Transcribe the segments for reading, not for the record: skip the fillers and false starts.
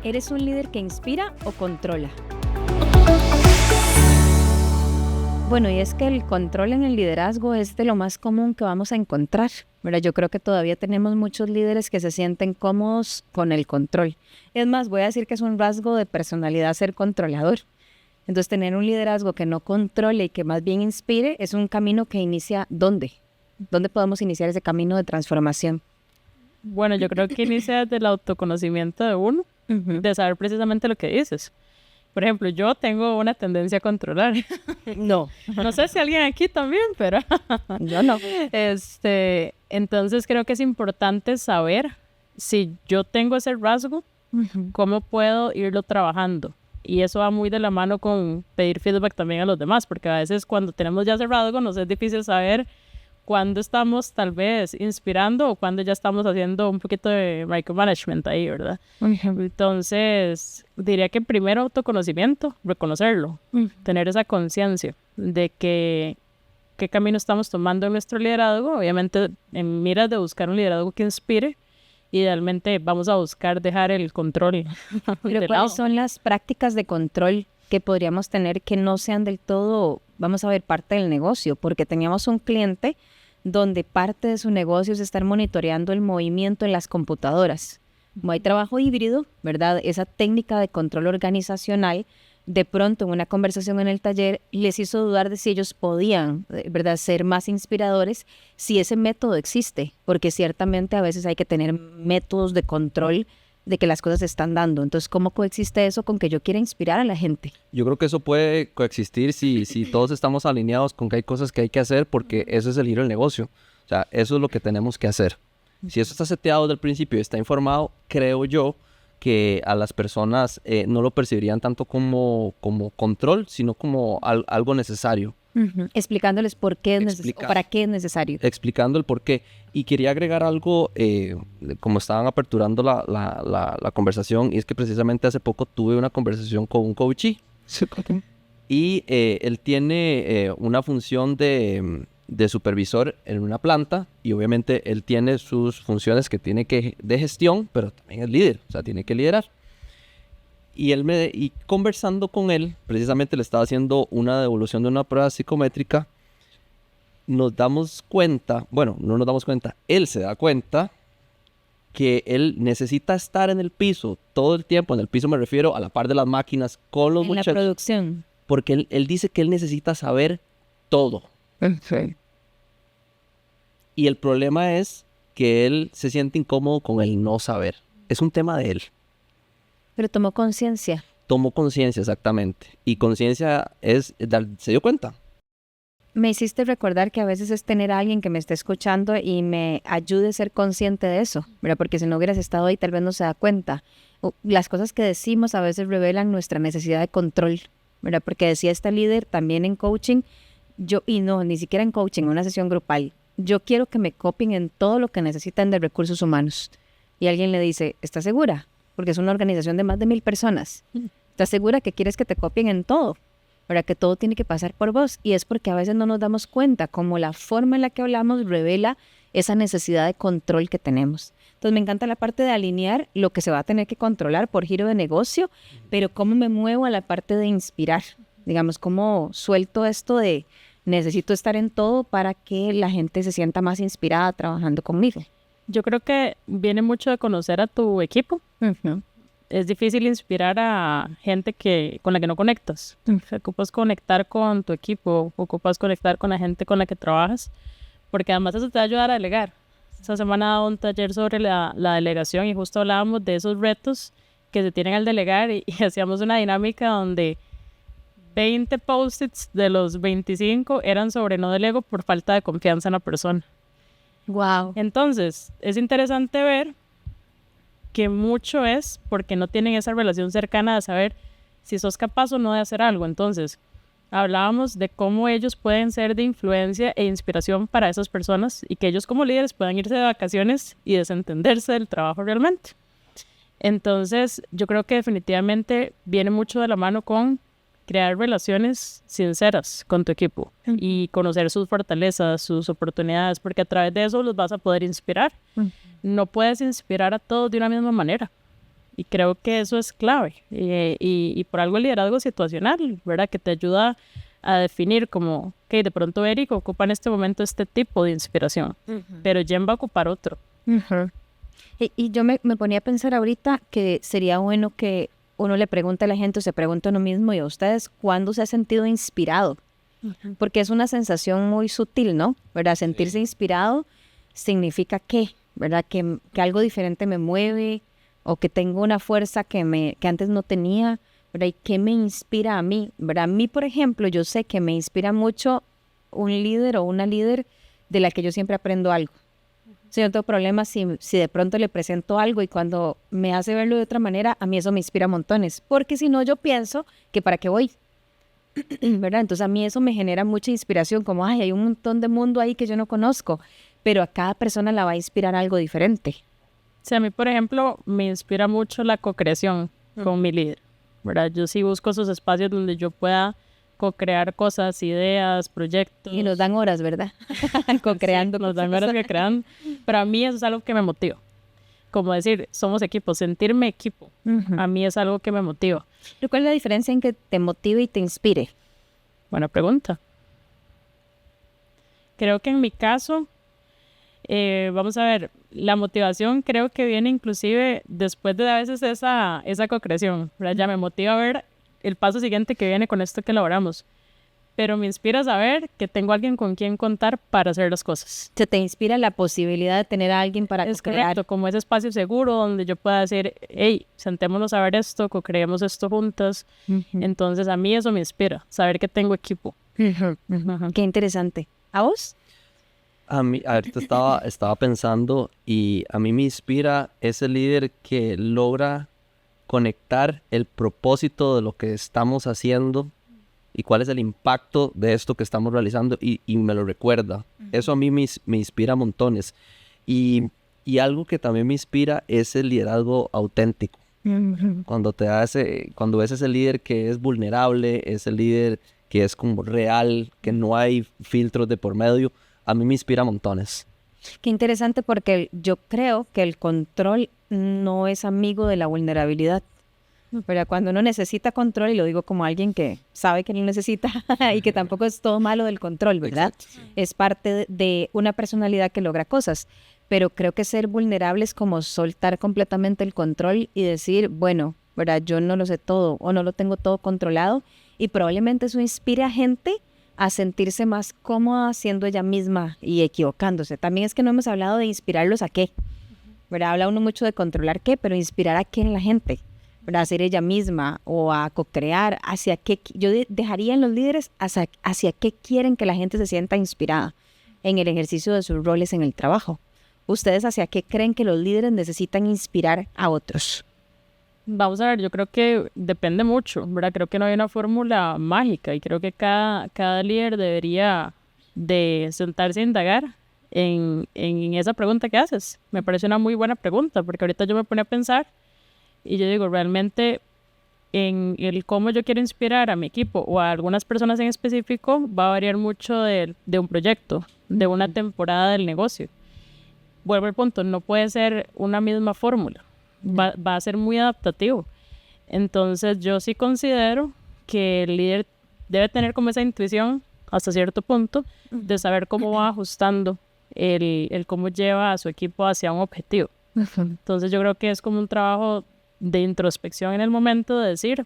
¿Eres un líder que inspira o controla? Bueno, y es que el control en el liderazgo es de lo más común que vamos a encontrar, ¿verdad? Yo creo que todavía tenemos muchos líderes que se sienten cómodos con el control. Es más, voy a decir que es un rasgo de personalidad ser controlador. Entonces, tener un liderazgo que no controle y que más bien inspire es un camino que inicia ¿dónde? ¿Dónde podemos iniciar ese camino de transformación? Bueno, yo creo que inicia desde el autoconocimiento de uno, de saber precisamente lo que dices. Por ejemplo, yo tengo una tendencia a controlar. No. No sé si alguien aquí también, pero Yo no. Entonces creo que es importante saber si yo tengo ese rasgo, cómo puedo irlo trabajando. Y eso va muy de la mano con pedir feedback también a los demás, porque a veces cuando tenemos ya ese rasgo nos es difícil saber cuándo estamos tal vez inspirando o cuándo ya estamos haciendo un poquito de micromanagement ahí, ¿verdad? Entonces, diría que primero autoconocimiento, reconocerlo, tener esa conciencia de qué camino estamos tomando en nuestro liderazgo, obviamente en miras de buscar un liderazgo que inspire. Idealmente vamos a buscar dejar el control Pero de ¿cuáles lado. son las prácticas de control que podríamos tener que no sean del todo, vamos a ver, parte del negocio? Porque teníamos un cliente donde parte de su negocio es estar monitoreando el movimiento en las computadoras. Como hay trabajo híbrido, ¿verdad? Esa técnica de control organizacional, de pronto en una conversación en el taller les hizo dudar de si ellos podían, ¿verdad?, ser más inspiradores si ese método existe, porque ciertamente a veces hay que tener métodos de control de que las cosas se están dando. Entonces, ¿cómo coexiste eso con que yo quiera inspirar a la gente? Yo creo que eso puede coexistir si todos estamos alineados con que hay cosas que hay que hacer, porque eso es el giro del negocio. O sea, eso es lo que tenemos que hacer. Si eso está seteado desde el principio y está informado, creo yo que a las personas no lo percibirían tanto como control, sino como algo necesario. Explicándoles por qué es o para qué es necesario. Explicando el por qué. Y quería agregar algo, como estaban aperturando la conversación, y es que precisamente hace poco tuve una conversación con un coachee. Y él tiene una función de supervisor en una planta, y obviamente él tiene sus funciones que tiene de gestión, pero también es líder, o sea, tiene que liderar. Y conversando con él, precisamente le estaba haciendo una devolución de una prueba psicométrica, nos damos cuenta, bueno, no nos damos cuenta, él se da cuenta que él necesita estar en el piso todo el tiempo. En el piso me refiero a la par de las máquinas con los muchachos. En la producción. Porque él dice que él necesita saber todo. Sí. Y el problema es que él se siente incómodo con el no saber. Es un tema de él. Pero tomó conciencia. Tomó conciencia, exactamente. Y conciencia se dio cuenta. Me hiciste recordar que a veces es tener a alguien que me esté escuchando y me ayude a ser consciente de eso, ¿verdad? Porque si no hubieras estado ahí, tal vez no se da cuenta. Las cosas que decimos a veces revelan nuestra necesidad de control, ¿verdad? Porque decía esta líder también en coaching, ni siquiera en coaching, en una sesión grupal, yo quiero que me copien en todo lo que necesitan de recursos humanos. Y alguien le dice, ¿estás segura? Porque es una organización de más de 1,000 personas. ¿Estás segura que quieres que te copien en todo? ¿Verdad? Que todo tiene que pasar por vos. Y es porque a veces no nos damos cuenta, como la forma en la que hablamos revela esa necesidad de control que tenemos. Entonces me encanta la parte de alinear lo que se va a tener que controlar por giro de negocio, pero cómo me muevo a la parte de inspirar. Digamos, cómo suelto esto de necesito estar en todo para que la gente se sienta más inspirada trabajando conmigo. Yo creo que viene mucho de conocer a tu equipo. Es difícil inspirar a gente con la que no conectas. Ocupas conectar con tu equipo, ocupas conectar con la gente con la que trabajas, porque además eso te va a ayudar a delegar. Esta semana daba un taller sobre la delegación y justo hablábamos de esos retos que se tienen al delegar y hacíamos una dinámica donde 20 post-its de los 25 eran sobre no delego por falta de confianza en la persona. Wow. Entonces, es interesante ver que mucho es porque no tienen esa relación cercana de saber si sos capaz o no de hacer algo. Entonces, hablábamos de cómo ellos pueden ser de influencia e inspiración para esas personas y que ellos como líderes puedan irse de vacaciones y desentenderse del trabajo realmente. Entonces, yo creo que definitivamente viene mucho de la mano con crear relaciones sinceras con tu equipo y conocer sus fortalezas, sus oportunidades, porque a través de eso los vas a poder inspirar. No puedes inspirar a todos de una misma manera. Y creo que eso es clave. Y por algo el liderazgo situacional, ¿verdad? Que te ayuda a definir como, que de pronto Eric ocupa en este momento este tipo de inspiración, pero Jen va a ocupar otro. Y yo me ponía a pensar ahorita que sería bueno que uno le pregunte a la gente o se pregunte a uno mismo y a ustedes cuándo se ha sentido inspirado. Porque es una sensación muy sutil, ¿no? ¿Verdad? Sentirse inspirado significa que, ¿verdad? Que algo diferente me mueve o que tengo una fuerza que antes no tenía, ¿verdad? ¿Y qué me inspira a mí? ¿Verdad? A mí, por ejemplo, yo sé que me inspira mucho un líder o una líder de la que yo siempre aprendo algo. Si no tengo problemas, si de pronto le presento algo y cuando me hace verlo de otra manera, a mí eso me inspira montones. Porque si no, yo pienso que para qué voy, ¿verdad? Entonces a mí eso me genera mucha inspiración, como, ay, hay un montón de mundo ahí que yo no conozco, pero a cada persona la va a inspirar algo diferente. Sí, a mí, por ejemplo, me inspira mucho la co-creación con mi líder, ¿verdad? Yo sí busco esos espacios donde yo pueda co-crear cosas, ideas, proyectos. Y nos dan horas, ¿verdad? Co-creando. Sí, nos dan horas que crean. Pero a mí eso es algo que me motiva. Como decir, somos equipo, sentirme equipo. A mí es algo que me motiva. ¿Cuál es la diferencia en que te motive y te inspire? Buena pregunta. Creo que en mi caso, vamos a ver, la motivación creo que viene inclusive después de a veces esa co-creación, ¿verdad? Ya me motiva a ver el paso siguiente que viene con esto que elaboramos. Pero me inspira a saber que tengo alguien con quien contar para hacer las cosas. Se te inspira la posibilidad de tener a alguien para es co-crear. Correcto, como ese espacio seguro donde yo pueda decir, hey, sentémonos a ver esto, co-creemos esto juntas. Entonces a mí eso me inspira, saber que tengo equipo. Qué interesante. ¿A vos? A mí, ahorita estaba pensando y a mí me inspira ese líder que logra conectar el propósito de lo que estamos haciendo y cuál es el impacto de esto que estamos realizando y me lo recuerda. Eso a mí me inspira montones. Y algo que también me inspira es el liderazgo auténtico. Cuando ves ese líder que es vulnerable, ese líder que es como real, que no hay filtros de por medio, a mí me inspira montones. Qué interesante porque yo creo que el control no es amigo de la vulnerabilidad. Pero cuando uno necesita control, y lo digo como alguien que sabe que lo necesita y que tampoco es todo malo del control, ¿verdad? Exacto, sí. Es parte de una personalidad que logra cosas. Pero creo que ser vulnerable es como soltar completamente el control y decir, bueno, ¿verdad? Yo no lo sé todo o no lo tengo todo controlado y probablemente eso inspire a gente a sentirse más cómoda siendo ella misma y equivocándose. También es que no hemos hablado de inspirarlos a qué, ¿verdad? Habla uno mucho de controlar qué, pero inspirar a qué en la gente, ¿verdad? A ser ella misma o a co-crear, hacia qué, yo dejaría en los líderes hacia qué quieren que la gente se sienta inspirada en el ejercicio de sus roles en el trabajo. ¿Ustedes hacia qué creen que los líderes necesitan inspirar a otros? Vamos a ver, yo creo que depende mucho, ¿verdad? Creo que no hay una fórmula mágica y creo que cada líder debería de sentarse a indagar en esa pregunta que haces. Me parece una muy buena pregunta porque ahorita yo me ponía a pensar y yo digo, realmente en el cómo yo quiero inspirar a mi equipo o a algunas personas en específico va a variar mucho de un proyecto, de una temporada del negocio. Vuelvo al punto, no puede ser una misma fórmula. Va a ser muy adaptativo. Entonces yo sí considero que el líder debe tener como esa intuición hasta cierto punto de saber cómo va ajustando el cómo lleva a su equipo hacia un objetivo. Entonces yo creo que es como un trabajo de introspección en el momento de decir,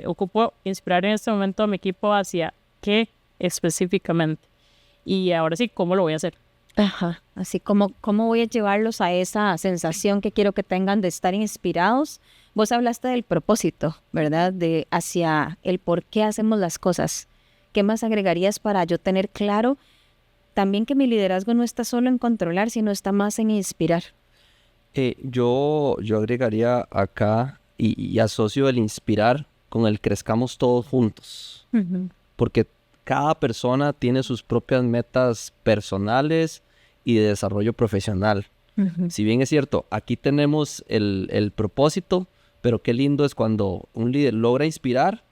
ocupo inspirar en este momento a mi equipo hacia qué específicamente y ahora sí, ¿cómo lo voy a hacer? Ajá, así como cómo voy a llevarlos a esa sensación que quiero que tengan de estar inspirados. Vos hablaste del propósito, ¿verdad? De hacia el por qué hacemos las cosas. ¿Qué más agregarías para yo tener claro también que mi liderazgo no está solo en controlar, sino está más en inspirar? Yo agregaría acá y asocio el inspirar con el crezcamos todos juntos. Porque cada persona tiene sus propias metas personales y de desarrollo profesional. Si bien es cierto, aquí tenemos el propósito, pero qué lindo es cuando un líder logra inspirar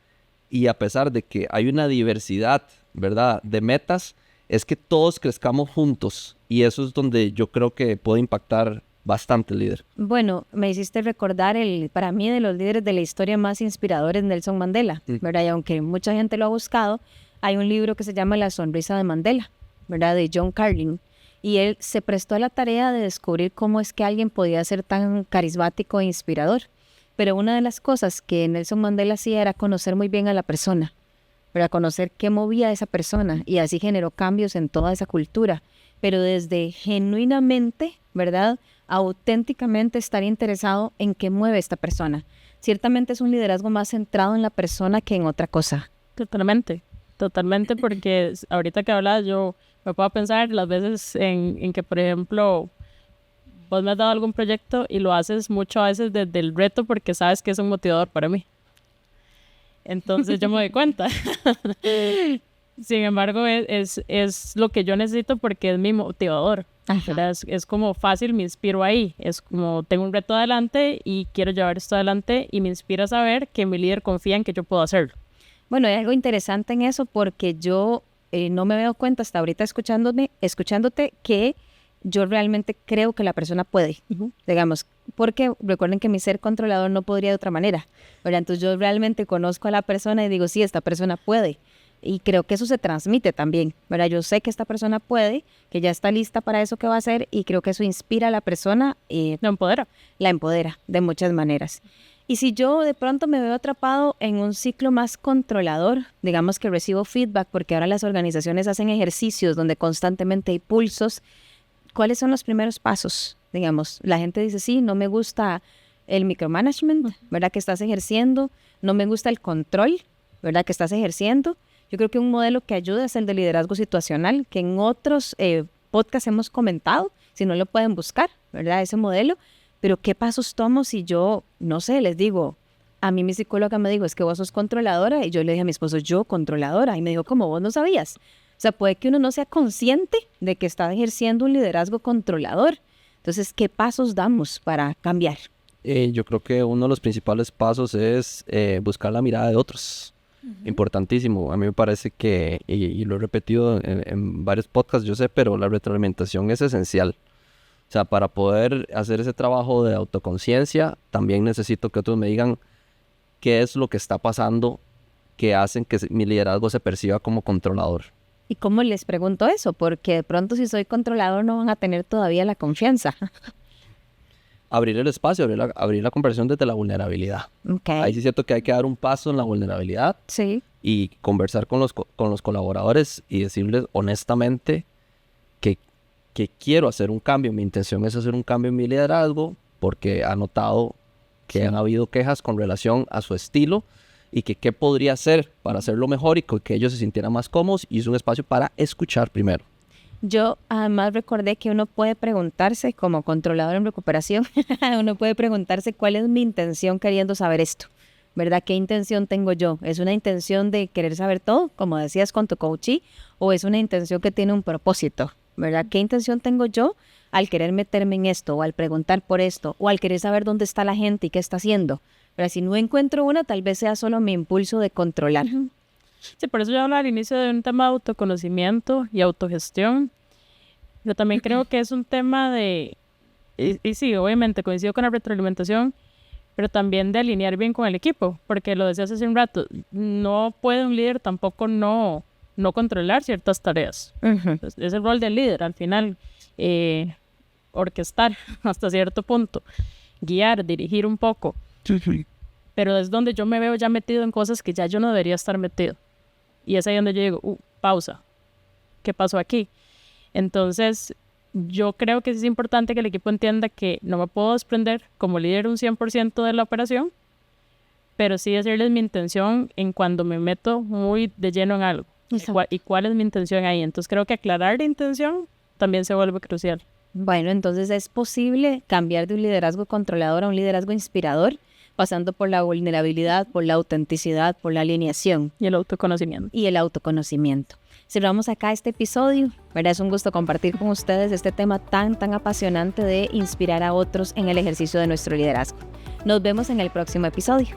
y a pesar de que hay una diversidad, ¿verdad?, de metas, es que todos crezcamos juntos y eso es donde yo creo que puede impactar bastante el líder. Bueno, me hiciste recordar para mí, de los líderes de la historia más inspiradores, Nelson Mandela, ¿verdad? Y aunque mucha gente lo ha buscado, hay un libro que se llama La sonrisa de Mandela, ¿verdad? De John Carlin. Y él se prestó a la tarea de descubrir cómo es que alguien podía ser tan carismático e inspirador. Pero una de las cosas que Nelson Mandela hacía era conocer muy bien a la persona, para conocer qué movía a esa persona, y así generó cambios en toda esa cultura. Pero desde genuinamente, ¿verdad?, auténticamente estar interesado en qué mueve esta persona. Ciertamente es un liderazgo más centrado en la persona que en otra cosa. Totalmente, porque ahorita que hablabas yo me puedo pensar las veces en que, por ejemplo, vos me has dado algún proyecto y lo haces mucho a veces desde el reto porque sabes que es un motivador para mí. Entonces yo me doy cuenta. Sin embargo, es lo que yo necesito porque es mi motivador. Es como fácil, me inspiro ahí. Es como tengo un reto adelante y quiero llevar esto adelante y me inspira a saber que mi líder confía en que yo puedo hacerlo. Bueno, hay algo interesante en eso porque yo no me he dado cuenta hasta ahorita escuchándote que yo realmente creo que la persona puede, digamos, porque recuerden que mi ser controlador no podría de otra manera, ¿verdad? Entonces yo realmente conozco a la persona y digo, sí, esta persona puede. Y creo que eso se transmite también, ¿verdad? Yo sé que esta persona puede, que ya está lista para eso que va a hacer y creo que eso inspira a la persona. La empodera de muchas maneras. Y si yo de pronto me veo atrapado en un ciclo más controlador, digamos que recibo feedback porque ahora las organizaciones hacen ejercicios donde constantemente hay pulsos, ¿cuáles son los primeros pasos? Digamos, la gente dice, sí, no me gusta el micromanagement, ¿verdad?, que estás ejerciendo, no me gusta el control, ¿verdad?, que estás ejerciendo. Yo creo que un modelo que ayuda es el de liderazgo situacional, que en otros podcasts hemos comentado, si no lo pueden buscar, ¿verdad?, ese modelo. Pero ¿qué pasos tomo si yo, no sé, les digo, a mí mi psicóloga me dijo, es que vos sos controladora, y yo le dije a mi esposo, yo controladora, y me dijo, ¿cómo vos no sabías? O sea, puede que uno no sea consciente de que está ejerciendo un liderazgo controlador. Entonces, ¿qué pasos damos para cambiar? Yo creo que uno de los principales pasos es buscar la mirada de otros. Importantísimo. A mí me parece que, y lo he repetido en varios podcasts, yo sé, pero la retroalimentación es esencial. O sea, para poder hacer ese trabajo de autoconciencia, también necesito que otros me digan qué es lo que está pasando que hacen que mi liderazgo se perciba como controlador. ¿Y cómo les pregunto eso? Porque de pronto si soy controlador no van a tener todavía la confianza. Abrir el espacio, abrir la conversación desde la vulnerabilidad. Okay. Ahí sí es cierto que hay que dar un paso en la vulnerabilidad. Sí. Y conversar con los colaboradores y decirles honestamente que quiero hacer un cambio. Mi intención es hacer un cambio en mi liderazgo porque ha notado que han habido quejas con relación a su estilo y que qué podría hacer para hacerlo mejor y que ellos se sintieran más cómodos, y es un espacio para escuchar primero. Yo además recordé que uno puede preguntarse, como controlador en recuperación, uno puede preguntarse cuál es mi intención queriendo saber esto, ¿verdad? ¿Qué intención tengo yo? ¿Es una intención de querer saber todo, como decías con tu coachee, o es una intención que tiene un propósito, ¿verdad? ¿Qué intención tengo yo al querer meterme en esto, o al preguntar por esto, o al querer saber dónde está la gente y qué está haciendo? Pero si no encuentro una, tal vez sea solo mi impulso de controlar. Sí, por eso yo hablo al inicio de un tema de autoconocimiento y autogestión. Yo también creo que es un tema de, y sí, obviamente coincido con la retroalimentación, pero también de alinear bien con el equipo, porque lo decías hace un rato, no puede un líder tampoco no controlar ciertas tareas. Es el rol del líder, al final, orquestar hasta cierto punto, guiar, dirigir un poco. Pero es donde yo me veo ya metido en cosas que ya yo no debería estar metido. Y es ahí donde yo digo, pausa, ¿qué pasó aquí? Entonces, yo creo que es importante que el equipo entienda que no me puedo desprender como líder un 100% de la operación, pero sí decirles mi intención en cuando me meto muy de lleno en algo. ¿Y cuál es mi intención ahí? Entonces, creo que aclarar la intención también se vuelve crucial. Bueno, entonces es posible cambiar de un liderazgo controlador a un liderazgo inspirador, pasando por la vulnerabilidad, por la autenticidad, por la alineación. Y el autoconocimiento. Cerramos acá este episodio, ¿verdad? Es un gusto compartir con ustedes este tema tan apasionante de inspirar a otros en el ejercicio de nuestro liderazgo. Nos vemos en el próximo episodio.